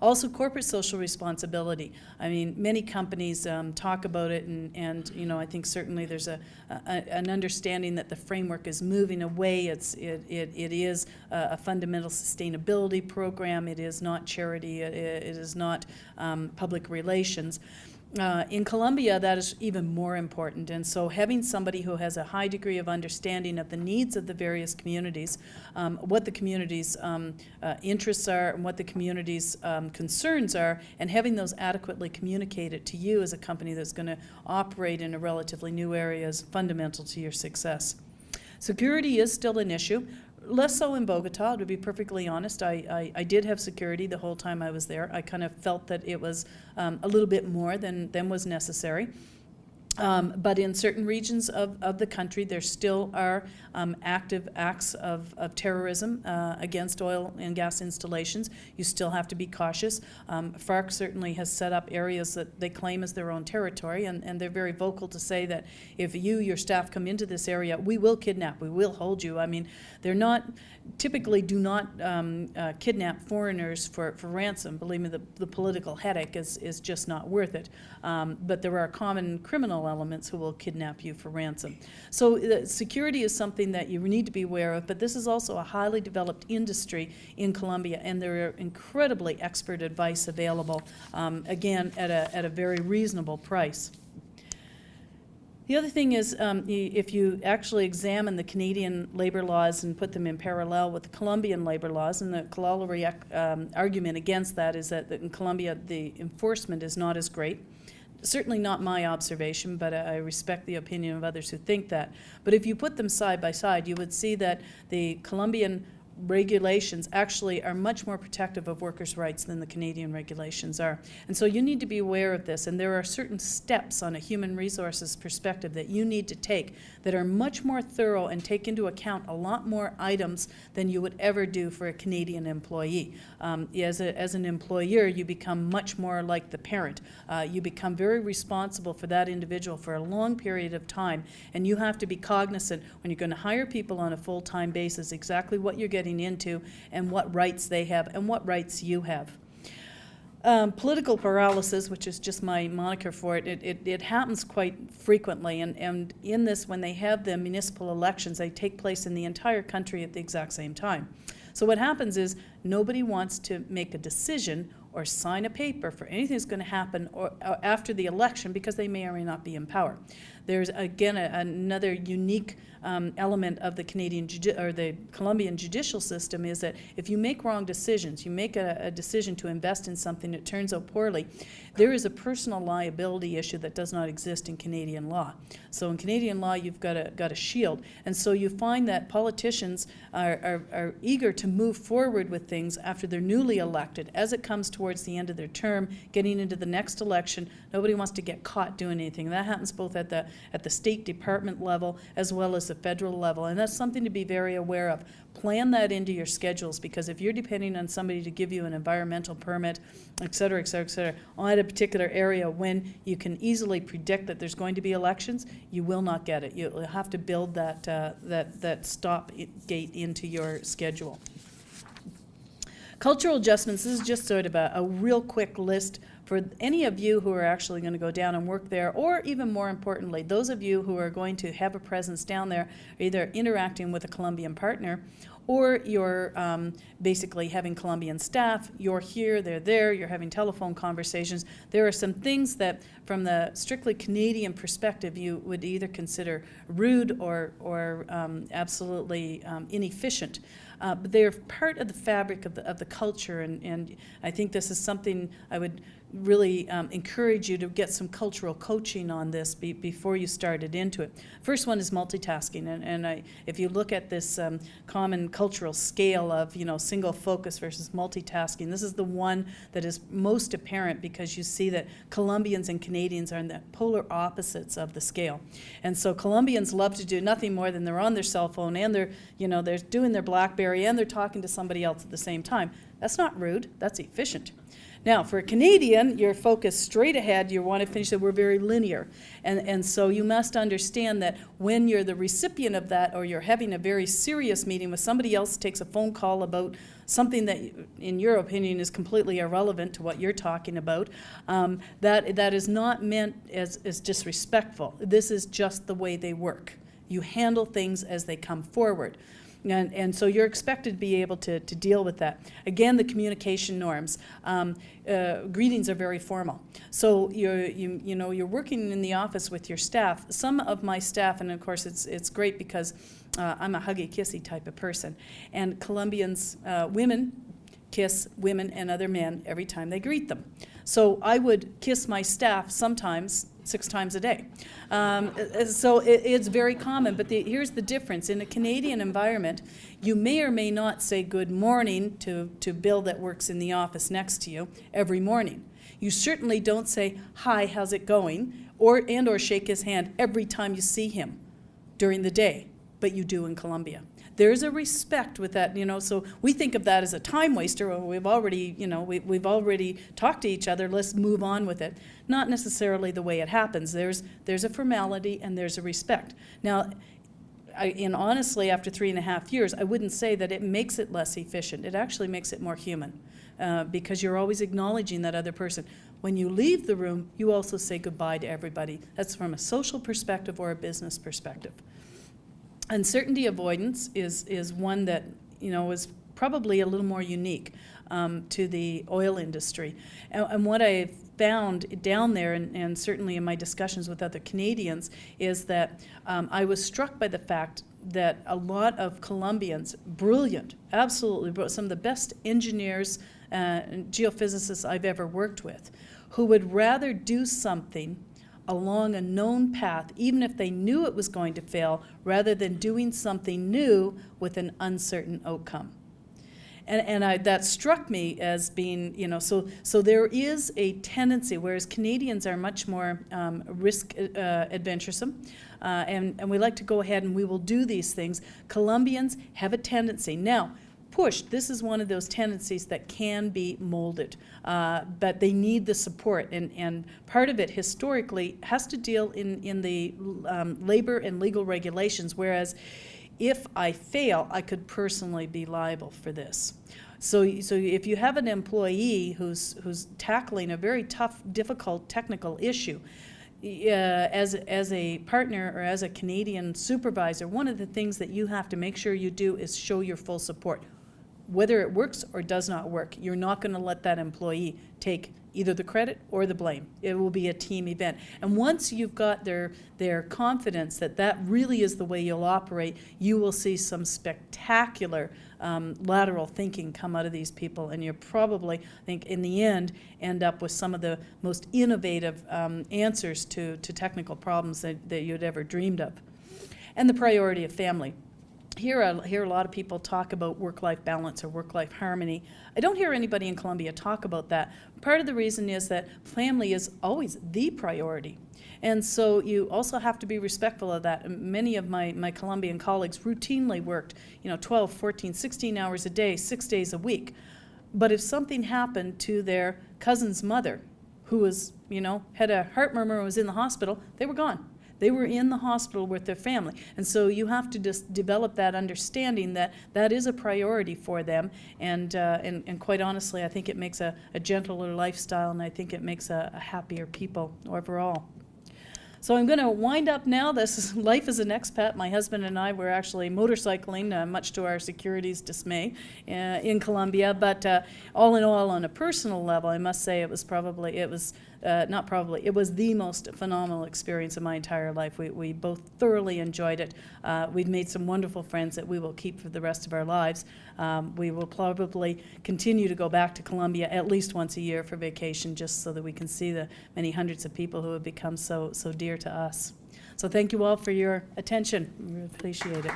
Also, corporate social responsibility. I mean, many companies talk about it, and I think certainly there's an understanding that the framework is moving away. It is a fundamental sustainability program. It is not charity. It is not public relations. In Colombia, that is even more important, and so having somebody who has a high degree of understanding of the needs of the various communities, what the community's interests are, and what the community's concerns are, and having those adequately communicated to you as a company that's going to operate in a relatively new area is fundamental to your success. Security is still an issue. Less so in Bogota, to be perfectly honest. I did have security the whole time I was there. I kind of felt that it was a little bit more than was necessary. But in certain regions of the country, there still are active acts of terrorism against oil and gas installations. You still have to be cautious. FARC certainly has set up areas that they claim as their own territory, and they're very vocal to say that if your staff come into this area, we will kidnap, we will hold you. I mean, they're typically do not kidnap foreigners for ransom. Believe me, the political headache is just not worth it. But there are common criminal elements who will kidnap you for ransom. So security is something that you need to be aware of, but this is also a highly developed industry in Colombia, and there are incredibly expert advice available, again, at a very reasonable price. The other thing is, if you actually examine the Canadian labor laws and put them in parallel with the Colombian labor laws, and the corollary argument against that is that in Colombia the enforcement is not as great. Certainly not my observation, but I respect the opinion of others who think that. But if you put them side by side, you would see that the Colombian regulations actually are much more protective of workers' rights than the Canadian regulations are. And so you need to be aware of this, and there are certain steps on a human resources perspective that you need to take that are much more thorough and take into account a lot more items than you would ever do for a Canadian employee. As an employer, you become much more like the parent. You become very responsible for that individual for a long period of time, and you have to be cognizant when you're going to hire people on a full-time basis exactly what you're getting into and what rights they have and what rights you have. Political paralysis, which is just my moniker for it, it happens quite frequently, and in this, when they have the municipal elections, they take place in the entire country at the exact same time. So what happens is nobody wants to make a decision or sign a paper for anything that's going to happen or after the election because they may or may not be in power. There's, again, another unique element of the the Colombian judicial system is that if you make wrong decisions, you make a decision to invest in something that turns out poorly, there is a personal liability issue that does not exist in Canadian law. So in Canadian law, you've got a shield, and so you find that politicians are eager to move forward with things after they're newly elected. As it comes towards the end of their term, getting into the next election, nobody wants to get caught doing anything. That happens both at the State Department level as well as the federal level, and that's something to be very aware of. Plan that into your schedules, because if you're depending on somebody to give you an environmental permit, et cetera, et cetera, et cetera, on a particular area when you can easily predict that there's going to be elections, you will not get it. You'll have to build that stop gate into your schedule. Cultural adjustments, this is just sort of a real quick list for any of you who are actually going to go down and work there, or even more importantly, those of you who are going to have a presence down there, either interacting with a Colombian partner, or you're basically having Colombian staff, you're here, they're there, you're having telephone conversations. There are some things that, from the strictly Canadian perspective, you would either consider rude or absolutely inefficient. But they're part of the fabric of the culture, and I think this is something I would really encourage you to get some cultural coaching on this before you started into it. First one is multitasking, and if you look at this common cultural scale of single focus versus multitasking, this is the one that is most apparent, because you see that Colombians and Canadians are in the polar opposites of the scale. And so Colombians love to do nothing more than they're on their cell phone and they're doing their BlackBerry and they're talking to somebody else at the same time. That's not rude, that's efficient. Now, for a Canadian, you're focused straight ahead. You want to finish it. We're very linear. And so you must understand that when you're the recipient of that, or you're having a very serious meeting with somebody else, takes a phone call about something that, in your opinion, is completely irrelevant to what you're talking about, that is not meant as disrespectful. This is just the way they work. You handle things as they come forward. And so you're expected to be able to deal with that. Again, the communication norms. Greetings are very formal. So you're working in the office with your staff. Some of my staff, and of course it's great because I'm a huggy kissy type of person, and Colombians, women kiss women and other men every time they greet them. So I would kiss my staff sometimes 6 times a day. So it's very common, but here's the difference. In a Canadian environment, you may or may not say good morning to Bill that works in the office next to you every morning. You certainly don't say, hi, how's it going, or shake his hand every time you see him during the day, but you do in Colombia. There's a respect with that, so we think of that as a time waster. Or we've already, we've already talked to each other, let's move on with it. Not necessarily the way it happens. There's a formality and there's a respect. Now, honestly, after 3.5 years, I wouldn't say that it makes it less efficient. It actually makes it more human, because you're always acknowledging that other person. When you leave the room, you also say goodbye to everybody. That's from a social perspective or a business perspective. Uncertainty avoidance is one that is probably a little more unique to the oil industry. And what I've found down there, and certainly in my discussions with other Canadians, is that I was struck by the fact that a lot of Colombians, brilliant, absolutely brilliant, some of the best engineers and geophysicists I've ever worked with, who would rather do something along a known path, even if they knew it was going to fail, rather than doing something new with an uncertain outcome. And that struck me as being, so there is a tendency, whereas Canadians are much more risk adventuresome, and we like to go ahead and we will do these things. Colombians have a tendency. Now, pushed, this is one of those tendencies that can be molded, but they need the support, and part of it historically has to deal in the labor and legal regulations, whereas if I fail, I could personally be liable for this. So if you have an employee who's tackling a very tough, difficult technical issue, as a partner or as a Canadian supervisor, one of the things that you have to make sure you do is show your full support. Whether it works or does not work, you're not going to let that employee take either the credit or the blame. It will be a team event. And once you've got their confidence that that really is the way you'll operate, you will see some spectacular lateral thinking come out of these people, and you'll probably, I think, in the end up with some of the most innovative answers to technical problems that you'd ever dreamed of. And the priority of family. Here I hear a lot of people talk about work-life balance or work-life harmony. I don't hear anybody in Colombia talk about that. Part of the reason is that family is always the priority. And so you also have to be respectful of that. Many of my Colombian colleagues routinely worked 12, 14, 16 hours a day, 6 days a week. But if something happened to their cousin's mother, who was, had a heart murmur and was in the hospital, they were gone. They were in the hospital with their family. And so you have to just develop that understanding that that is a priority for them. And quite honestly, I think it makes a gentler lifestyle, and I think it makes a happier people overall. So I'm going to wind up now. This is life as an expat. My husband and I were actually motorcycling, much to our security's dismay, in Colombia. But all in all, on a personal level, I must say it was the most phenomenal experience of my entire life. We both thoroughly enjoyed it. We've made some wonderful friends that we will keep for the rest of our lives. We will probably continue to go back to Colombia at least once a year for vacation, just so that we can see the many hundreds of people who have become so dear to us. So thank you all for your attention. We appreciate it.